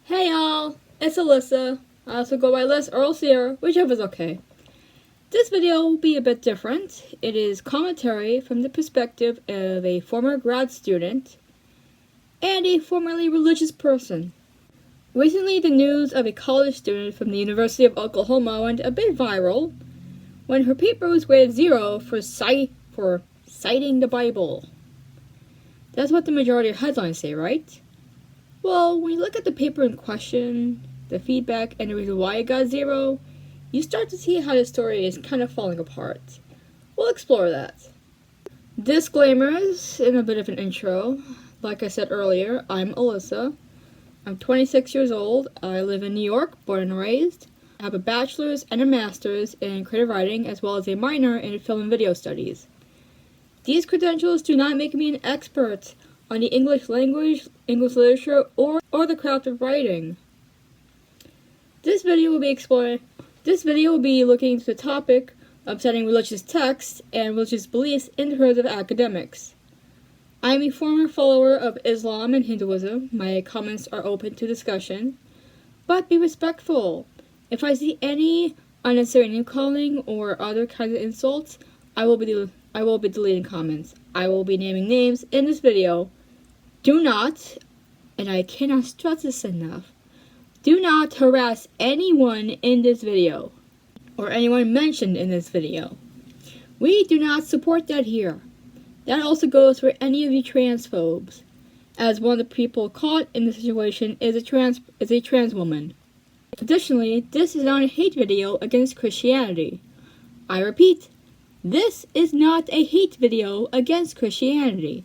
Hey y'all, it's Alyssa. I also go by Lyss or Alsira, whichever's okay. This video will be a bit different. It is commentary from the perspective of a former grad student and a formerly religious person. Recently, the news of a college student from the University of Oklahoma went a bit viral when her paper was graded 0 for citing the Bible. That's what the majority of headlines say, right? Well, when you look at the paper in question, the feedback, and the reason why it got 0, you start to see how the story is kind of falling apart. We'll explore that. Disclaimers and a bit of an intro. Like I said earlier, I'm Alyssa. I'm 26 years old. I live in New York, born and raised. I have a bachelor's and a master's in creative writing, as well as a minor in film and video studies. These credentials do not make me an expert on the English language, English literature, or the craft of writing. This video will be looking into the topic of studying religious texts and religious beliefs in terms of academics. I am a former follower of Islam and Hinduism. My comments are open to discussion, but be respectful. If I see any unnecessary name calling or other kinds of insults, I will be deleting comments. I will be naming names in this video. Do not, and I cannot stress this enough, do not harass anyone in this video, or anyone mentioned in this video. We do not support that here. That also goes for any of you transphobes, as one of the people caught in this situation is a trans woman. Additionally, this is not a hate video against Christianity. I repeat, this is not a hate video against Christianity.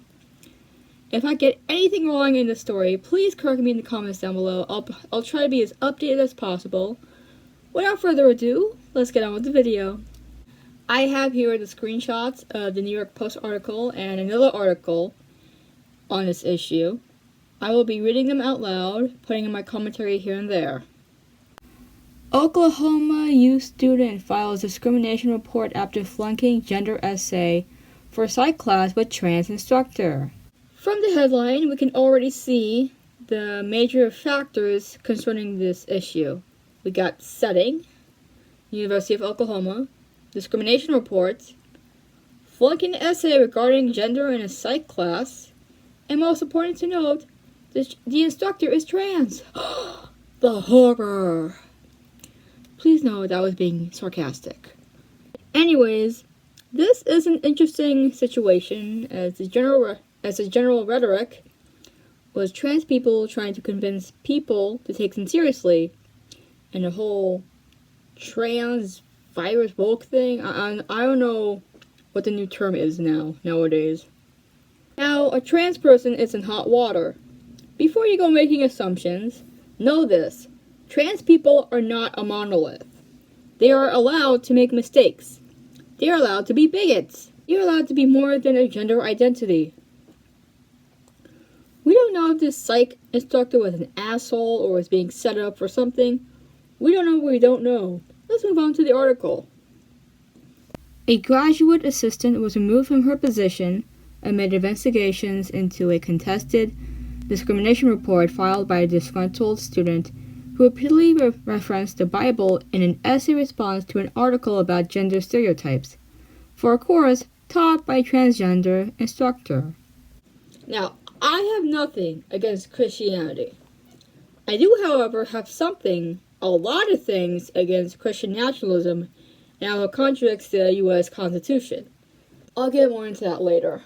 If I get anything wrong in the story, please correct me in the comments down below. I'll try to be as updated as possible. Without further ado, let's get on with the video. I have here the screenshots of the New York Post article and another article on this issue. I will be reading them out loud, putting in my commentary here and there. Oklahoma U student files discrimination report after flunking gender essay for psych class with trans instructor. From the headline, we can already see the major factors concerning this issue. We got setting, University of Oklahoma, discrimination report, flunking essay regarding gender in a psych class, and most important to note, the instructor is trans. The horror. Please know that I was being sarcastic. Anyways, this is an interesting situation as the general rhetoric was trans people trying to convince people to take them seriously, and the whole trans virus woke thing. I don't know what the new term is nowadays. Now, a trans person is in hot water. Before you go making assumptions, know this. Trans people are not a monolith. They are allowed to make mistakes. They are allowed to be bigots. They are allowed to be more than a gender identity. We don't know if this psych instructor was an asshole or was being set up for something. We don't know what we don't know. Let's move on to the article. A graduate assistant was removed from her position amid investigations into a contested discrimination report filed by a disgruntled student who repeatedly referenced the Bible in an essay response to an article about gender stereotypes for a course taught by a transgender instructor. Now, I have nothing against Christianity. I do, however, have a lot of things against Christian nationalism and how it contradicts the U.S. Constitution. I'll get more into that later.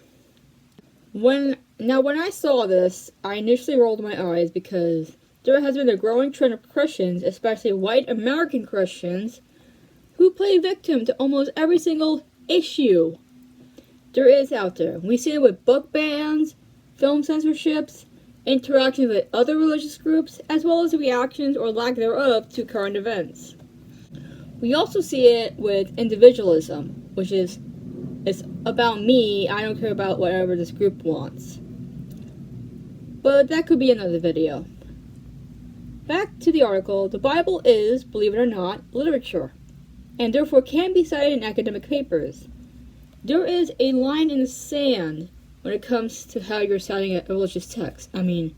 When I saw this, I initially rolled my eyes because there has been a growing trend of Christians, especially white American Christians, who play victim to almost every single issue there is out there. We see it with book bans, film censorships, interactions with other religious groups, as well as reactions or lack thereof to current events. We also see it with individualism, which is it's about me, I don't care about whatever this group wants. But that could be another video. Back to the article, the Bible is, believe it or not, literature, and therefore can be cited in academic papers. There is a line in the sand when it comes to how you're citing a religious text. I mean,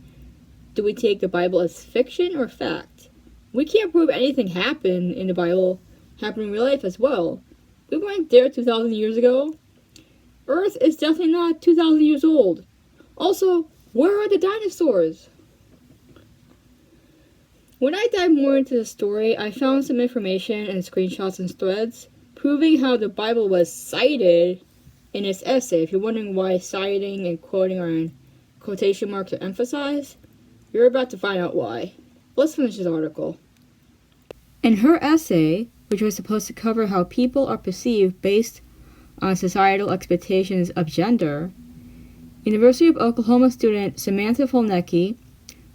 Do we take the Bible as fiction or fact? We can't prove anything happened in the Bible happened in real life as well. We weren't there 2,000 years ago. Earth is definitely not 2,000 years old. Also, where are the dinosaurs? When I dived more into the story, I found some information and screenshots and threads proving how the Bible was cited in its essay. If you're wondering why citing and quoting are in quotation marks are emphasized, you're about to find out why. Let's finish this article. In her essay, which was supposed to cover how people are perceived based on societal expectations of gender, University of Oklahoma student Samantha Fulnecky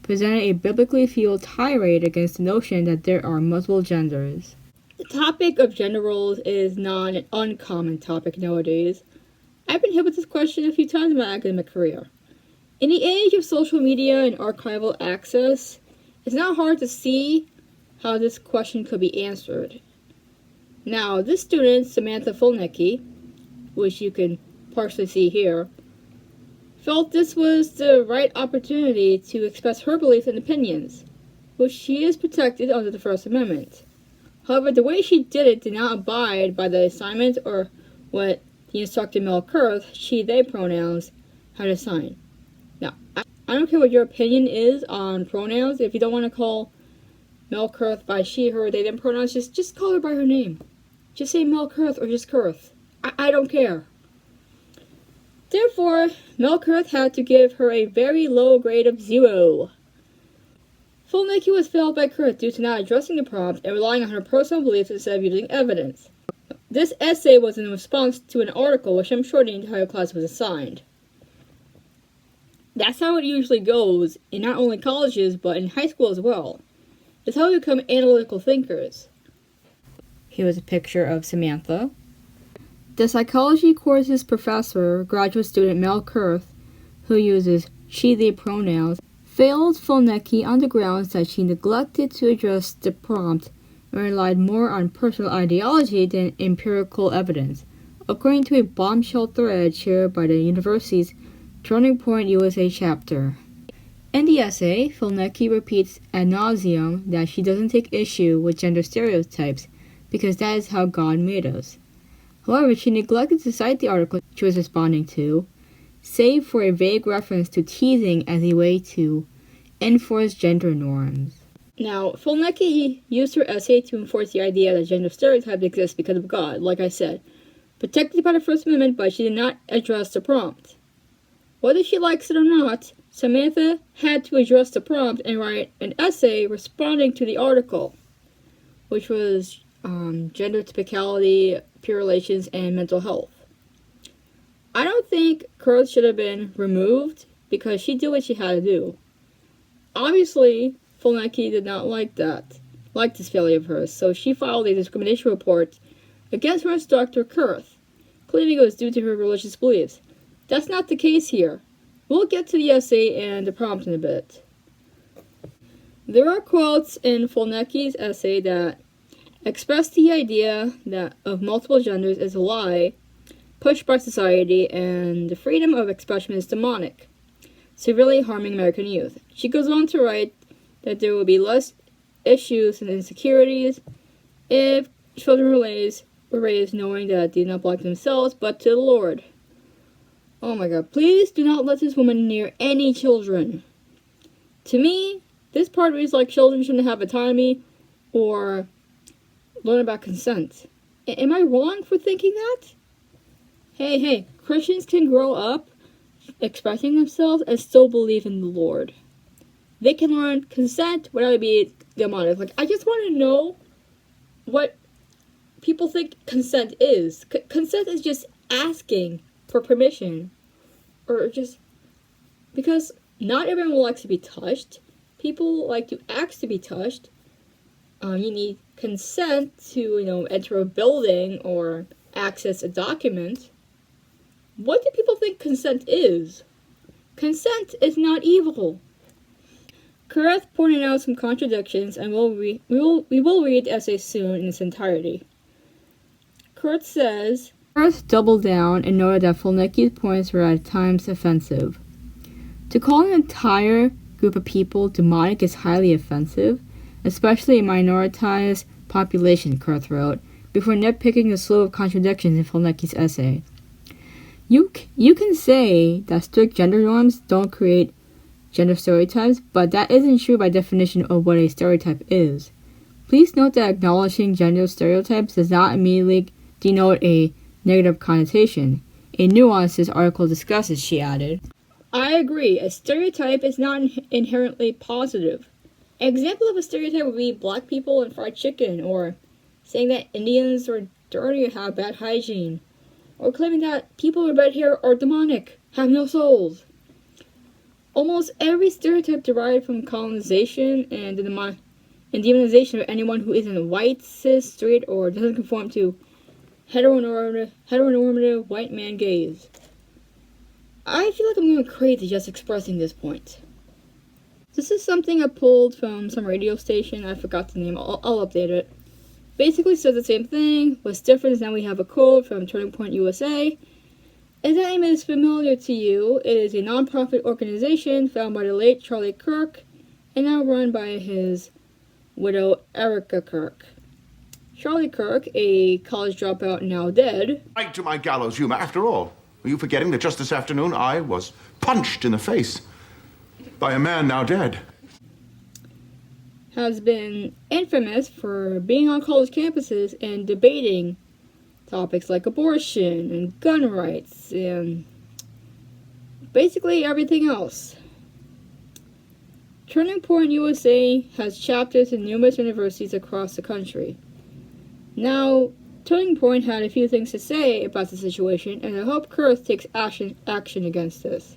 presented a biblically fueled tirade against the notion that there are multiple genders. The topic of gender roles is not an uncommon topic nowadays. I've been hit with this question a few times in my academic career. In the age of social media and archival access, it's not hard to see how this question could be answered. Now, this student, Samantha Fulnecky, which you can partially see here, felt this was the right opportunity to express her beliefs and opinions, which she is protected under the First Amendment. However, the way she did it did not abide by the assignment or what the instructor Mel Kurth, she, they pronouns, had assigned. Now, I don't care what your opinion is on pronouns. If you don't want to call Mel Kurth by she, her, they, them pronouns, just call her by her name. Just say Mel Kurth or just Kurth. I don't care. Therefore, Mel Kurth had to give her a very low grade of 0. Fulnecky was failed by Kurth due to not addressing the prompt and relying on her personal beliefs instead of using evidence. This essay was in response to an article which I'm sure the entire class was assigned. That's how it usually goes in not only colleges but in high school as well. It's how we become analytical thinkers. Here was a picture of Samantha. The psychology course's professor, graduate student Mel Kurth, who uses she, they pronouns, failed Fulnecky on the grounds that she neglected to address the prompt and relied more on personal ideology than empirical evidence, according to a bombshell thread shared by the university's Turning Point USA chapter. In the essay, Fulnecky repeats ad nauseum that she doesn't take issue with gender stereotypes because that is how God made us. However, she neglected to cite the article she was responding to, save for a vague reference to teasing as a way to enforce gender norms. Now, Fulnecky used her essay to enforce the idea that gender stereotypes exist because of God, like I said, protected by the First Amendment, but she did not address the prompt. Whether she likes it or not, Samantha had to address the prompt and write an essay responding to the article, which was gender typicality, pure relations, and mental health. I don't think Kurth should have been removed because she did what she had to do. Obviously, Fulnecky did not like this failure of hers, so she filed a discrimination report against her instructor, Kurth, claiming it was due to her religious beliefs. That's not the case here. We'll get to the essay and the prompt in a bit. There are quotes in Fulnecky's essay that express the idea that of multiple genders is a lie pushed by society and the freedom of expression is demonic, severely harming American youth. She goes on to write that there will be less issues and insecurities if children were raised knowing that they do not belong to themselves but to the Lord. Oh my God, please do not let this woman near any children. To me, this part reads like children shouldn't have autonomy or learn about consent. Am I wrong for thinking that? Hey, Christians can grow up expressing themselves and still believe in the Lord. They can learn consent without it being demonic. Like, I just want to know what people think consent is. Consent is just asking for permission, or just because not everyone likes to be touched. People like to ask to be touched. You need consent to, enter a building or access a document. What do people think consent is? Consent is not evil. Kurth pointed out some contradictions, and we will read the essay soon in its entirety. Kurth says, Kurth doubled down and noted that Fulnecky's points were at times offensive. To call an entire group of people demonic is highly offensive, especially a minoritized population, Kurth wrote, before nitpicking the slew of contradictions in Fulnecky's essay. You can say that strict gender norms don't create gender stereotypes, but that isn't true by definition of what a stereotype is. Please note that acknowledging gender stereotypes does not immediately denote a negative connotation, a nuance this article discusses, she added. I agree, a stereotype is not inherently positive. An example of a stereotype would be black people and fried chicken, or saying that Indians are dirty or have bad hygiene, or claiming that people with red hair are demonic, have no souls. Almost every stereotype derived from colonization and the demonization of anyone who isn't white, cis, straight, or doesn't conform to heteronormative white man gaze. I feel like I'm going crazy just expressing this point. This is something I pulled from some radio station. I forgot the name. I'll update it. Basically says the same thing. What's different is now we have a quote from Turning Point USA. If that name is familiar to you, it is a non-profit organization founded by the late Charlie Kirk and now run by his widow Erica Kirk. Charlie Kirk, a college dropout now dead. Right to my gallows humor. After all, are you forgetting that just this afternoon I was punched in the face by a man now dead? Has been infamous for being on college campuses and debating topics like abortion and gun rights and basically everything else. Turning Point USA has chapters in numerous universities across the country. Now, Turning Point had a few things to say about the situation, and I hope Kurth takes action against this.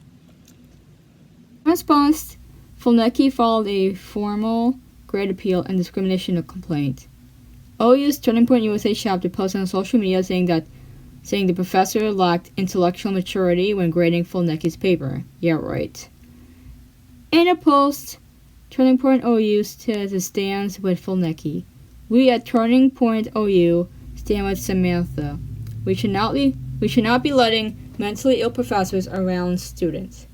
In response, Fulnecky filed a formal grade appeal and discrimination complaint. OU's Turning Point USA chapter posted on social media saying the professor lacked intellectual maturity when grading Fulnecky's paper. Yeah, right. In a post, Turning Point OU says it stands with Fulnecky. We at Turning Point OU stand with Samantha. We should not be letting mentally ill professors around students.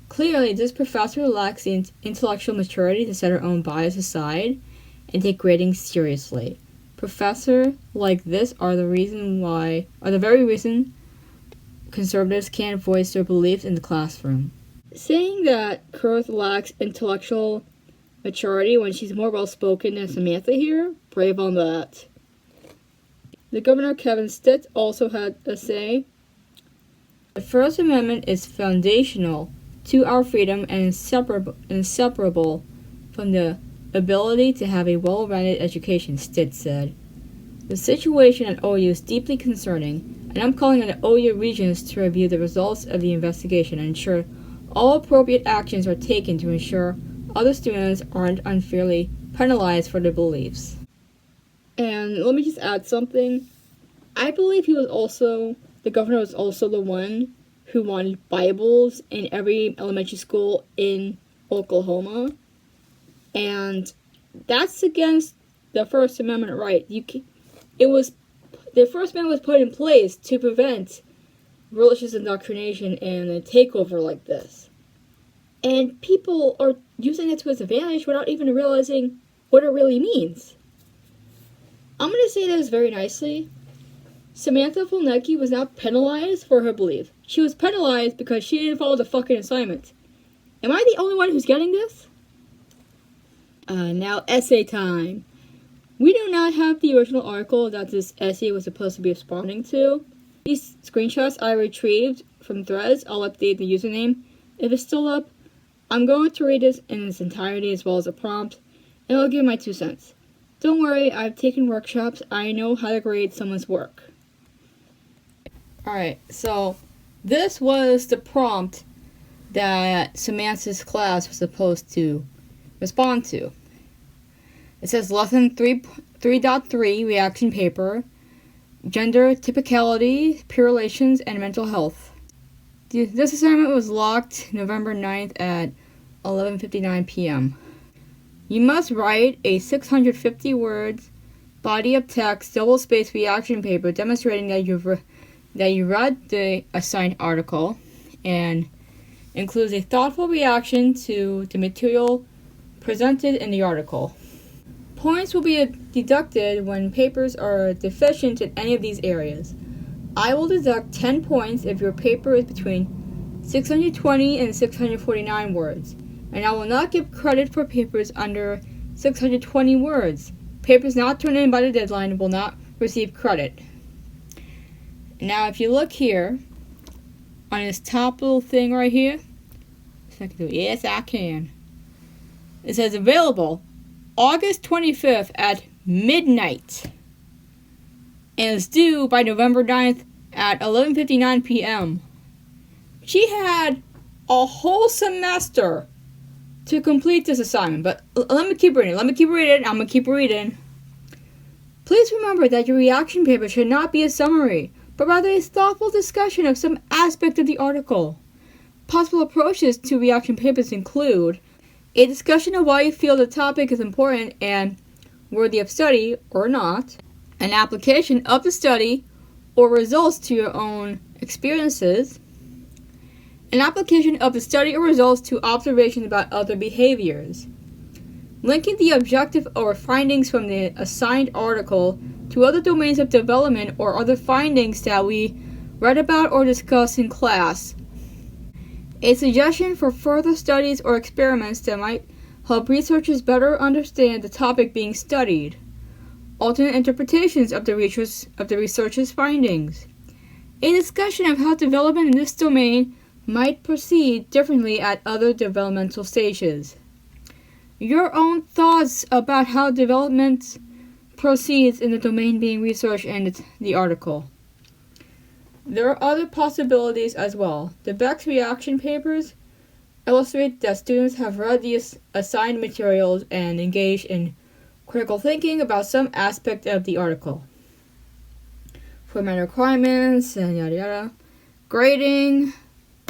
Clearly, this professor lacks the intellectual maturity to set her own bias aside and take grading seriously. Professors like this are the very reason conservatives can't voice their beliefs in the classroom. Saying that Kurth lacks intellectual maturity when she's more well-spoken than Samantha here, brave on that. The Governor Kevin Stitt also had a say. The First Amendment is foundational to our freedom and inseparable from the ability to have a well-rounded education, Stitt said. The situation at OU is deeply concerning, and I'm calling on the OU Regents to review the results of the investigation and ensure all appropriate actions are taken to ensure other students aren't unfairly penalized for their beliefs. And let me just add something. I believe the governor was also the one who wanted Bibles in every elementary school in Oklahoma. And that's against the First Amendment right. The First Amendment was put in place to prevent religious indoctrination and a takeover like this. And people are using it to its advantage without even realizing what it really means. I'm going to say this very nicely. Samantha Fulnecky was not penalized for her belief. She was penalized because she didn't follow the fucking assignment. Am I the only one who's getting this? Now essay time. We do not have the original article that this essay was supposed to be responding to. These screenshots I retrieved from Threads. I'll update the username if it's still up. I'm going to read this in its entirety as well as a prompt, and I'll give my 2 cents. Don't worry, I've taken workshops. I know how to grade someone's work. Alright, so this was the prompt that Samantha's class was supposed to respond to. It says Lesson 3.3 Reaction Paper, Gender Typicality, Peer Relations, and Mental Health. This assignment was locked November 9th at 11:59 p.m. You must write a 650 words body of text double-spaced reaction paper demonstrating that you read the assigned article and includes a thoughtful reaction to the material presented in the article. Points will be deducted when papers are deficient in any of these areas. I will deduct 10 points if your paper is between 620 and 649 words, and I will not give credit for papers under 620 words. Papers not turned in by the deadline will not receive credit. Now, if you look here, on this top little thing right here, yes, I can. It says available August 25th at midnight. And it's due by November 9th at 11:59 p.m. She had a whole semester to complete this assignment, but let me keep reading. I'm going to keep reading. Please remember that your reaction paper should not be a summary, but rather a thoughtful discussion of some aspect of the article. Possible approaches to reaction papers include a discussion of why you feel the topic is important and worthy of study or not, an application of the study or results to your own experiences, an application of the study or results to observations about other behaviors, linking the objective or findings from the assigned article to other domains of development or other findings that we read about or discussed in class, a suggestion for further studies or experiments that might help researchers better understand the topic being studied, alternate interpretations of the researcher's findings, a discussion of how development in this domain might proceed differently at other developmental stages, your own thoughts about how development proceeds in the domain being researched in the article. There are other possibilities as well. The Beck's reaction papers illustrate that students have read the assigned materials and engaged in critical thinking about some aspect of the article. Format requirements and yada yada. Grading.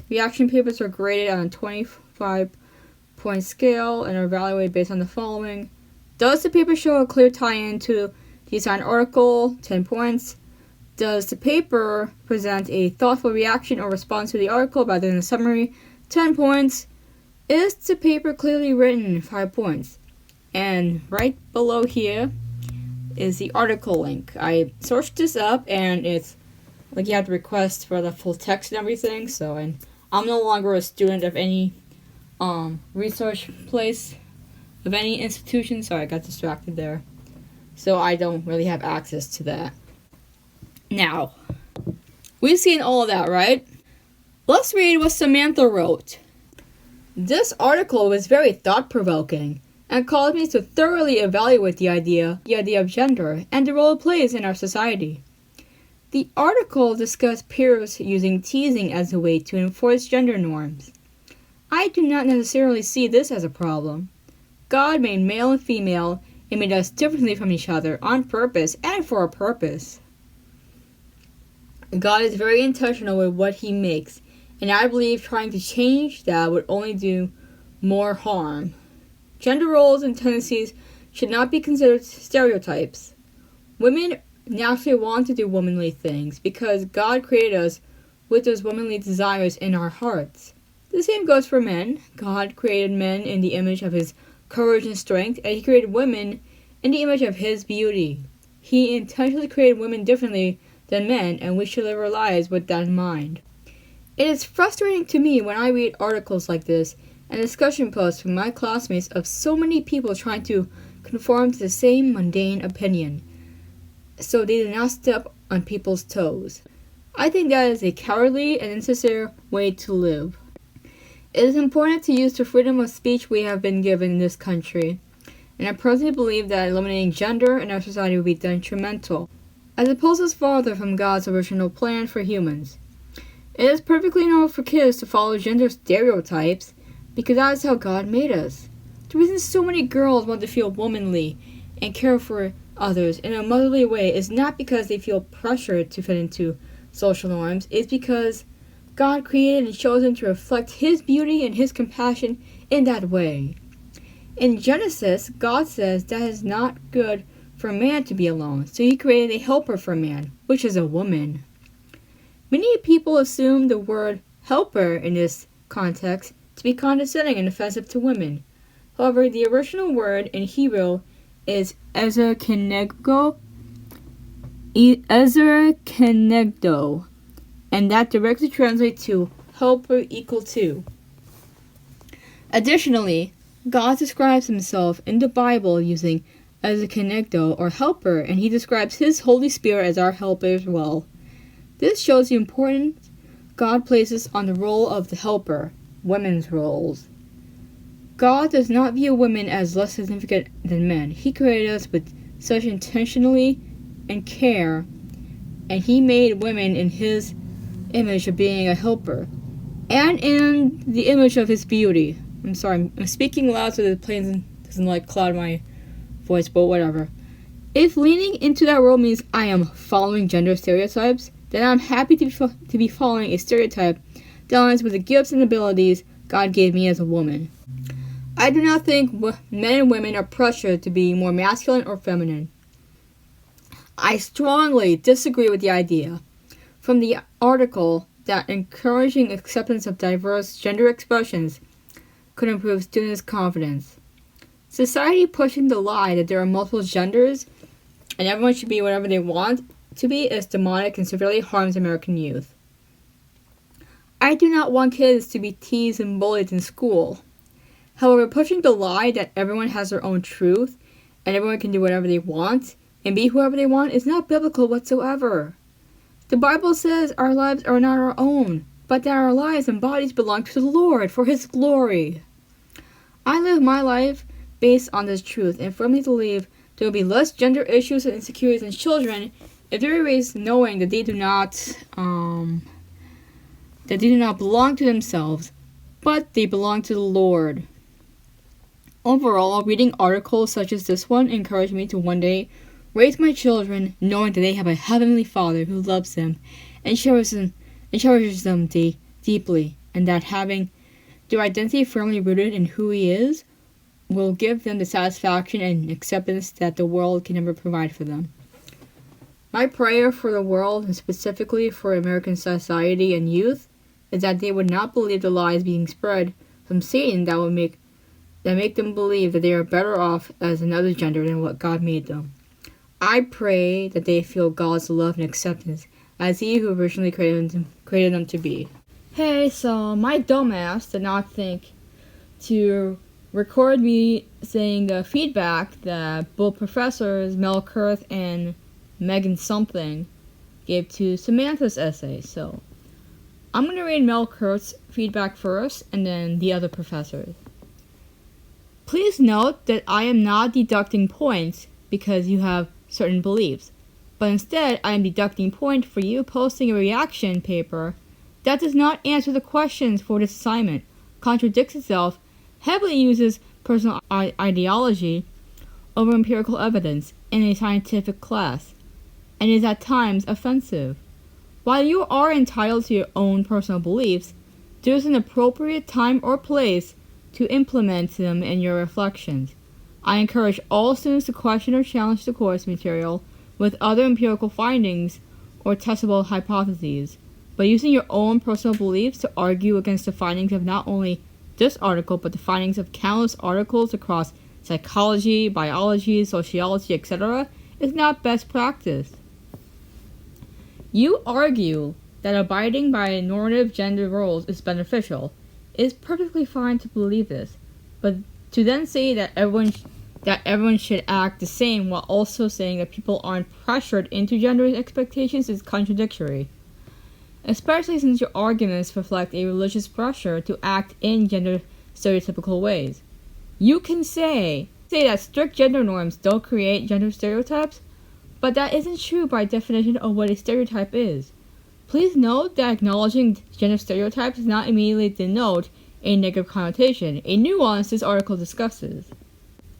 Reaction papers are graded on a 25-point scale and are evaluated based on the following. Does the paper show a clear tie-in to the assigned article? 10 points. Does the paper present a thoughtful reaction or response to the article rather than a summary? 10 points. Is the paper clearly written? 5 points. And right below here is the article link. I searched this up and it's like you have to request for the full text and everything. And I'm no longer a student of any research place, of any institution, so I got distracted there. So I don't really have access to that. Now, we've seen all of that, right? Let's read what Samantha wrote. This article was very thought-provoking and caused me to thoroughly evaluate the idea of gender and the role it plays in our society. The article discussed peers using teasing as a way to enforce gender norms. I do not necessarily see this as a problem. God made male and female and made us differently from each other on purpose and for a purpose. God is very intentional with what he makes, and I believe trying to change that would only do more harm. Gender roles and tendencies should not be considered stereotypes. Women naturally want to do womanly things because God created us with those womanly desires in our hearts. The same goes for men. God created men in the image of his courage and strength, and he created women in the image of his beauty. He intentionally created women differently than men, and we should live our lives with that in mind. It is frustrating to me when I read articles like this and discussion posts from my classmates of so many people trying to conform to the same mundane opinion, so they do not step on people's toes. I think that is a cowardly and insincere way to live. It is important to use the freedom of speech we have been given in this country, and I personally believe that eliminating gender in our society would be detrimental, as it pulls us farther from God's original plan for humans. It is perfectly normal for kids to follow gender stereotypes because that is how God made us. The reason so many girls want to feel womanly and care for others in a motherly way is not because they feel pressured to fit into social norms. It's because God created and chose them to reflect his beauty and his compassion in that way. In Genesis, God says that it is not good for man to be alone, so he created a helper for man, which is a woman. Many people assume the word helper in this context to be condescending and offensive to women. However, the original word in Hebrew is ezer kenegdo, and that directly translates to helper equal to. Additionally, God describes himself in the Bible using ezer kenegdo, or helper, and he describes his Holy Spirit as our helper as well. This shows the importance God places on the role of the helper, women's roles. God does not view women as less significant than men. He created us with such intentionally and care, and he made women in his image of being a helper, and in the image of his beauty. I'm sorry, I'm speaking loud so the plane doesn't cloud my voice, but whatever. If leaning into that role means I am following gender stereotypes, then I'm happy to be following a stereotype that aligns with the gifts and abilities God gave me as a woman. I do not think men and women are pressured to be more masculine or feminine. I strongly disagree with the idea from the article that encouraging acceptance of diverse gender expressions could improve students' confidence. Society pushing the lie that there are multiple genders and everyone should be whatever they want to be is demonic and severely harms American youth. I do not want kids to be teased and bullied in school. However, pushing the lie that everyone has their own truth and everyone can do whatever they want and be whoever they want is not biblical whatsoever. The Bible says our lives are not our own, but that our lives and bodies belong to the Lord for his glory. I live my life based on this truth and firmly believe there will be less gender issues and insecurities in children if they are raised knowing that they do not belong to themselves, but they belong to the Lord. Overall, reading articles such as this one encouraged me to one day raise my children knowing that they have a heavenly Father who loves them and cherishes them deeply, and that having their identity firmly rooted in who he is will give them the satisfaction and acceptance that the world can never provide for them. My prayer for the world, and specifically for American society and youth, is that they would not believe the lies being spread from Satan that make them believe that they are better off as another gender than what God made them. I pray that they feel God's love and acceptance as he who originally created them to be. Hey, so my dumbass did not think to record me saying the feedback that both professors Mel Kurth and Megan something gave to Samantha's essay. So I'm going to read Mel Kurth's feedback first and then the other professors. Please note that I am not deducting points because you have certain beliefs, but instead I am deducting points for you posting a reaction paper that does not answer the questions for this assignment, contradicts itself, heavily uses personal ideology over empirical evidence in a scientific class, and is at times offensive. While you are entitled to your own personal beliefs, there is an appropriate time or place to implement them in your reflections. I encourage all students to question or challenge the course material with other empirical findings or testable hypotheses, but using your own personal beliefs to argue against the findings of not only this article, but the findings of countless articles across psychology, biology, sociology, etc., is not best practice. You argue that abiding by normative gender roles is beneficial. It is perfectly fine to believe this, but to then say that everyone should act the same while also saying that people aren't pressured into gender expectations is contradictory, especially since your arguments reflect a religious pressure to act in gender stereotypical ways. You can say that strict gender norms don't create gender stereotypes, but that isn't true by definition of what a stereotype is. Please note that acknowledging gender stereotypes does not immediately denote a negative connotation, a nuance this article discusses.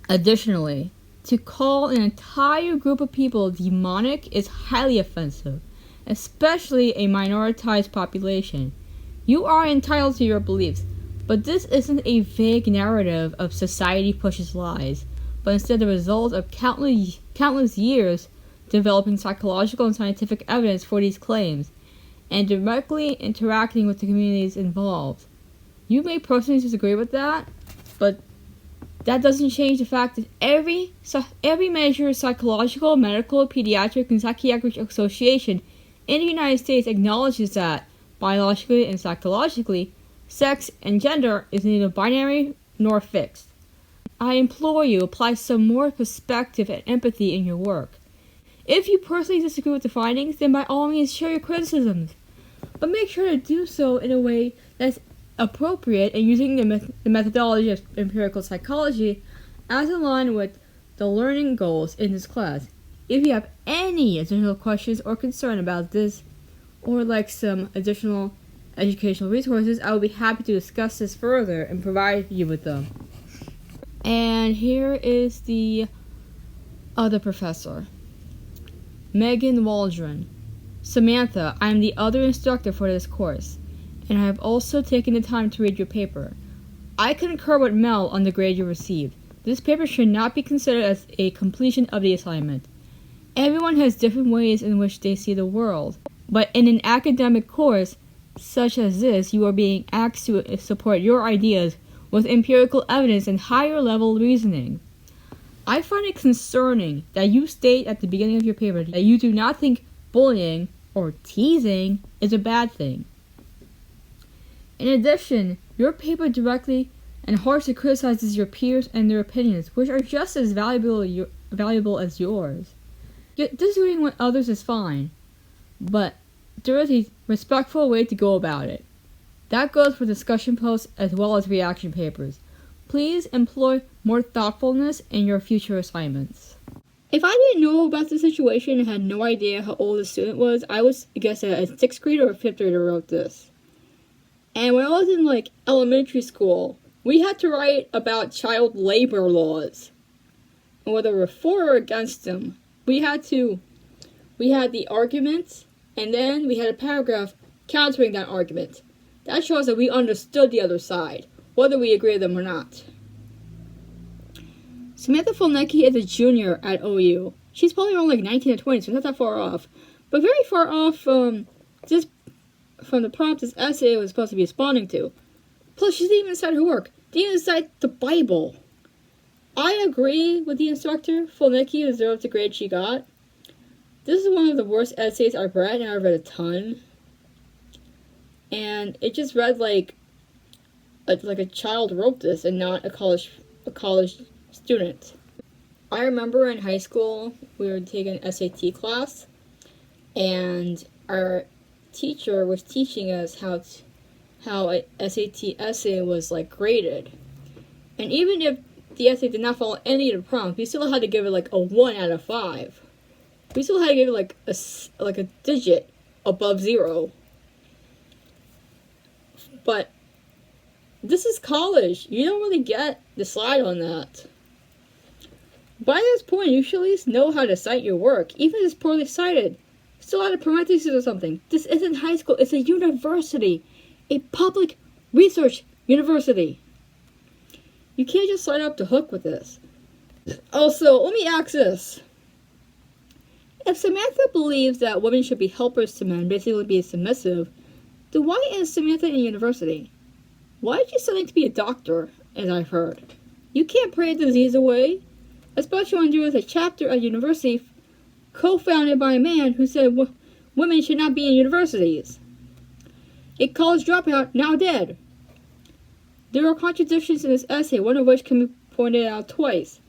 Additionally, to call an entire group of people demonic is highly offensive, especially a minoritized population. You are entitled to your beliefs, but this isn't a vague narrative of society pushes lies, but instead the result of countless years developing psychological and scientific evidence for these claims, and directly interacting with the communities involved. You may personally disagree with that, but that doesn't change the fact that every major psychological, medical, pediatric, and psychiatric association in the United States acknowledges that, biologically and psychologically, sex and gender is neither binary nor fixed. I implore you, apply some more perspective and empathy in your work. If you personally disagree with the findings, then by all means share your criticisms, but make sure to do so in a way that's appropriate and using the methodology of empirical psychology as aligned with the learning goals in this class. If you have any additional questions or concern about this, or like some additional educational resources, I will be happy to discuss this further and provide you with them. And here is the other professor, Megan Waldron. Samantha, I am the other instructor for this course, and I have also taken the time to read your paper. I concur with Mel on the grade you received. This paper should not be considered as a completion of the assignment. Everyone has different ways in which they see the world, but in an academic course such as this, you are being asked to support your ideas with empirical evidence and higher level reasoning. I find it concerning that you state at the beginning of your paper that you do not think bullying or teasing is a bad thing. In addition, your paper directly and harshly criticizes your peers and their opinions, which are just as valuable as yours. Yet disagreeing with others is fine, but there is a respectful way to go about it. That goes for discussion posts as well as reaction papers. Please employ more thoughtfulness in your future assignments. If I didn't know about the situation and had no idea how old the student was, I would guess that a 6th grader or 5th grader wrote this. And when I was in elementary school, we had to write about child labor laws, and whether we're for or against them. We had the argument, and then we had a paragraph countering that argument. That shows that we understood the other side, whether we agree with them or not. Samantha Fulnecky is a junior at OU. She's probably around 19 or 20, so not that far off. But very far off from the prompt this essay was supposed to be responding to. Plus, she didn't even cite her work. Didn't even cite the Bible. I agree with the instructor. Fulnecky deserved the grade she got. This is one of the worst essays I've read, and I've read a ton. And it just read like a child wrote this and not a college student. I remember in high school we were taking an SAT class, and our teacher was teaching us how a SAT essay was like graded. And even if the essay did not follow any of the prompts, we still had to give it like a 1 out of 5. We still had to give it like a digit above 0. But this is college. You don't really get the slide on that. By this point, you should at least know how to cite your work, even if it's poorly cited. Still add a parenthesis or something. This isn't high school, it's a university. A public research university. You can't just sign up the hook with this. Also, let me ask this. If Samantha believes that women should be helpers to men, basically be submissive, then why is Samantha in university? Why did you study to be a doctor, as I've heard? You can't pray a disease away, especially when there is a chapter at university co-founded by a man who said women should not be in universities. A college dropout, now dead. There are contradictions in this essay, one of which can be pointed out twice.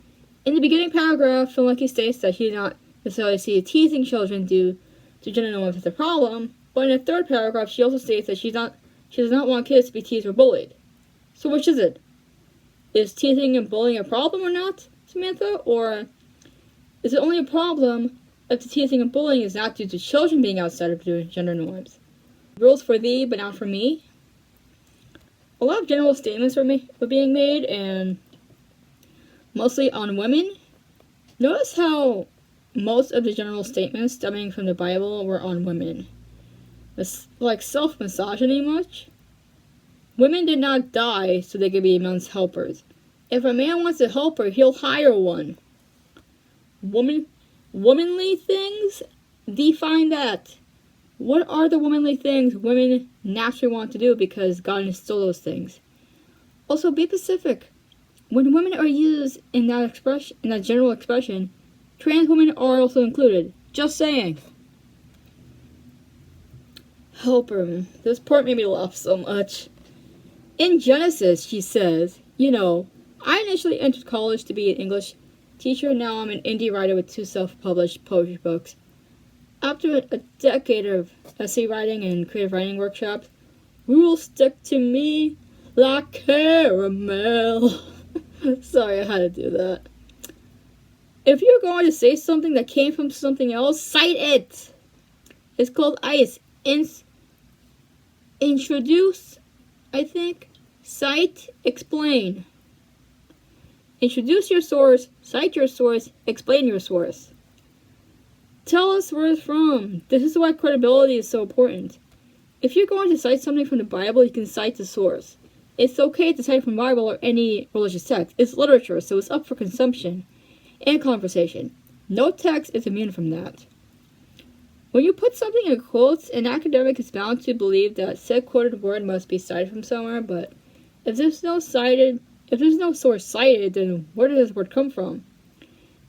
In the beginning paragraph, Fulnecky states that she did not necessarily see teasing children due to gender norms as a problem, but in the third paragraph, she also states that she does not want kids to be teased or bullied. So which is it? Is teasing and bullying a problem or not, Samantha? Or is it only a problem if the teasing and bullying is not due to children being outside of gender norms? Rules for thee, but not for me. A lot of general statements were being made, and mostly on women. Notice how most of the general statements stemming from the Bible were on women. It's like self-misogyny much. Women did not die so they could be men's helpers. If a man wants a helper, he'll hire one. Womanly things? Define that. What are the womanly things women naturally want to do because God instilled those things? Also, be specific. When women are used in that general expression, trans women are also included. Just saying. Helper. This part made me laugh so much. In Genesis, she says, I initially entered college to be an English teacher. Now I'm an indie writer with 2 self-published poetry books. After a decade of essay writing and creative writing workshops, rules stick to me like caramel. Sorry, I had to do that. If you're going to say something that came from something else, cite it. It's called ICE. Introduce, I think. Cite, explain. Introduce your source, cite your source, explain your source. Tell us where it's from. This is why credibility is so important. If you're going to cite something from the Bible, you can cite the source. It's okay to cite from the Bible or any religious text. It's literature, so it's up for consumption and conversation. No text is immune from that. When you put something in quotes, an academic is bound to believe that said quoted word must be cited from somewhere, but if there's no source cited, then where does this word come from?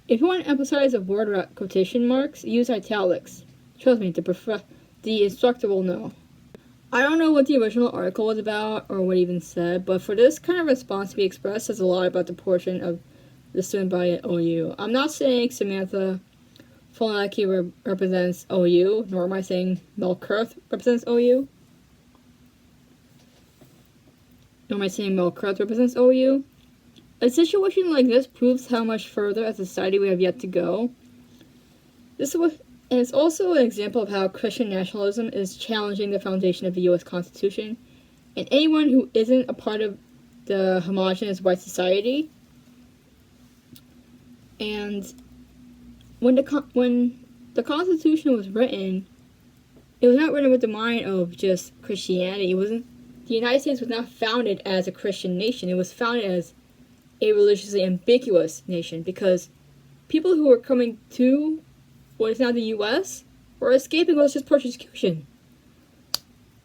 If you want to emphasize a word without quotation marks, use italics. Trust me, the instructor will know. I don't know what the original article was about or what it even said, but for this kind of response to be expressed says a lot about the portion of the student body at OU. I'm not saying Samantha Fulnecky represents OU, nor am I saying Mel Kurth represents OU. Nor am I saying Mel Kurth represents OU. A situation like this proves how much further as a society we have yet to go. And it's also an example of how Christian nationalism is challenging the foundation of the U.S. Constitution, and anyone who isn't a part of the homogeneous white society. And when the Constitution was written, it was not written with the mind of just Christianity. The United States was not founded as a Christian nation. It was founded as a religiously ambiguous nation, because people who were coming to what is now the U.S. were escaping religious persecution.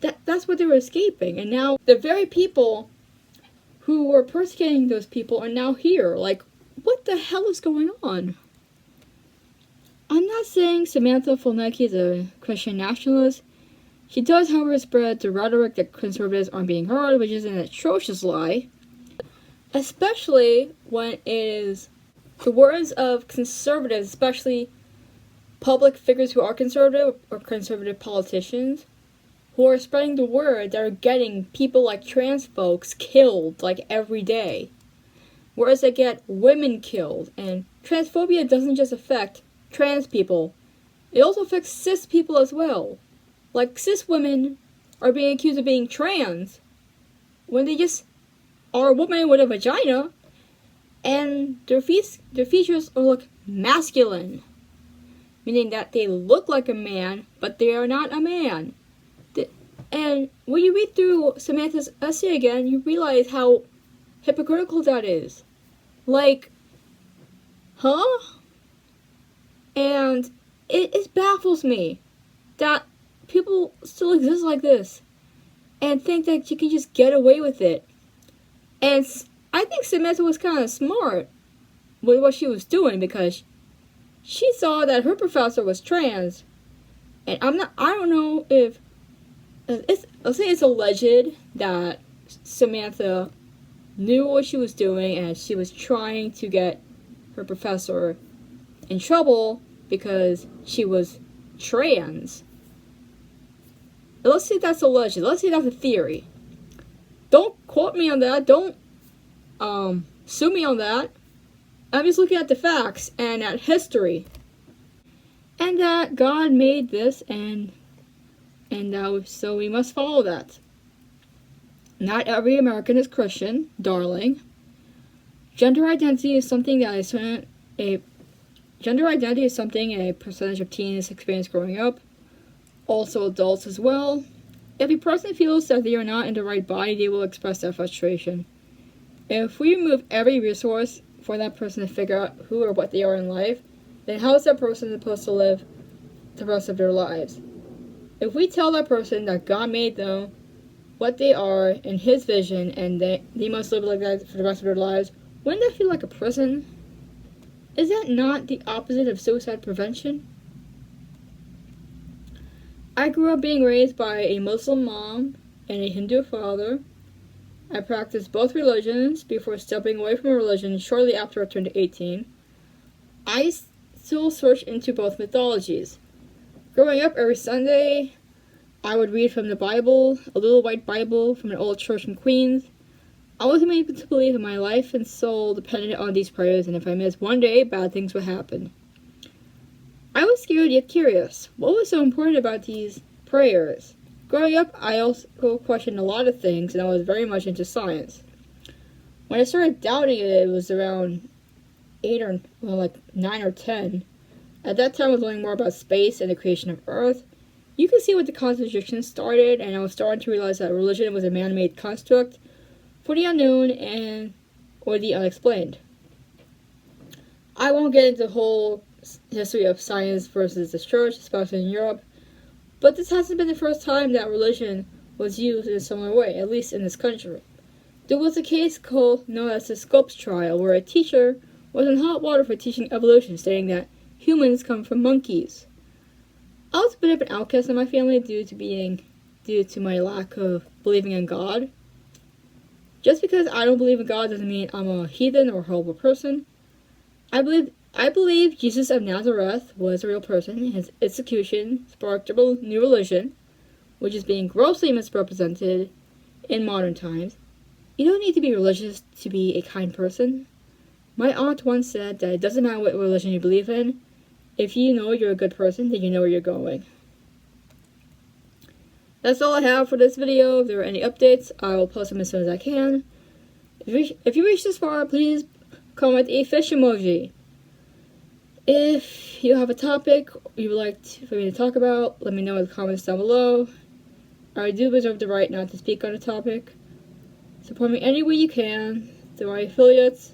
That's what they were escaping. And now the very people who were persecuting those people are now here. Like, what the hell is going on? I'm not saying Samantha Fulnecky is a Christian nationalist. She does, however, spread the rhetoric that conservatives aren't being heard, which is an atrocious lie. Especially when it is the words of conservatives, especially public figures who are conservative or conservative politicians, who are spreading the word that are getting people like trans folks killed like every day. Whereas they get women killed. And transphobia doesn't just affect trans people. It also affects cis people as well. Like, cis women are being accused of being trans when they just are a woman with a vagina, and their features look masculine, meaning that they look like a man, but they are not a man. And when you read through Samantha's essay again, you realize how hypocritical that is. Like, huh? And it baffles me that people still exist like this and think that you can just get away with it. And I think Samantha was kind of smart with what she was doing, because she saw that her professor was trans. And I don't know if I'll say it's alleged that Samantha knew what she was doing and she was trying to get her professor in trouble because she was trans. Let's say that's alleged. Let's say that's a theory. Don't quote me on that. Don't sue me on that. I'm just looking at the facts and at history. And that God made this, and so we must follow that. Not every American is Christian, darling. Gender identity is something a percentage of teens experience growing up. Also adults as well. If a person feels that they are not in the right body, they will express that frustration. If we remove every resource for that person to figure out who or what they are in life, then how is that person supposed to live the rest of their lives? If we tell that person that God made them what they are in his vision, and they must live like that for the rest of their lives, wouldn't that feel like a prison? Is that not the opposite of suicide prevention? I grew up being raised by a Muslim mom and a Hindu father. I practiced both religions before stepping away from a religion shortly after I turned 18. I still search into both mythologies. Growing up every Sunday, I would read from the Bible, a little white Bible from an old church in Queens. I was made to believe that my life and soul depended on these prayers, and if I missed one day, bad things would happen. I was scared yet curious. What was so important about these prayers? Growing up, I also questioned a lot of things, and I was very much into science. When I started doubting it, it was around 9 or 10. At that time, I was learning more about space and the creation of Earth. You can see what the contradictions started, and I was starting to realize that religion was a man-made construct for the unknown or the unexplained. I won't get into the whole history of science versus the church, especially in Europe, but this hasn't been the first time that religion was used in a similar way, at least in this country. There was a case known as the Scopes trial, where a teacher was in hot water for teaching evolution, stating that humans come from monkeys. I was a bit of an outcast in my family due to my lack of believing in God. Just because I don't believe in God doesn't mean I'm a heathen or a horrible person. I believe Jesus of Nazareth was a real person. His execution sparked a new religion, which is being grossly misrepresented in modern times. You don't need to be religious to be a kind person. My aunt once said that it doesn't matter what religion you believe in. If you know you're a good person, then you know where you're going. That's all I have for this video. If there are any updates, I will post them as soon as I can. If you reach this far, please comment a fish emoji. If you have a topic you would like for me to talk about, let me know in the comments down below. I do reserve the right not to speak on a topic. Support me any way you can through my affiliates,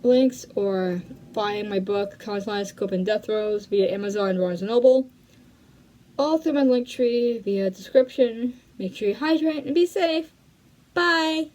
links, or buying my book, Constantine Scope and Death Throes, via Amazon and Barnes & Noble. All through my link tree via description. Make sure you hydrate and be safe. Bye!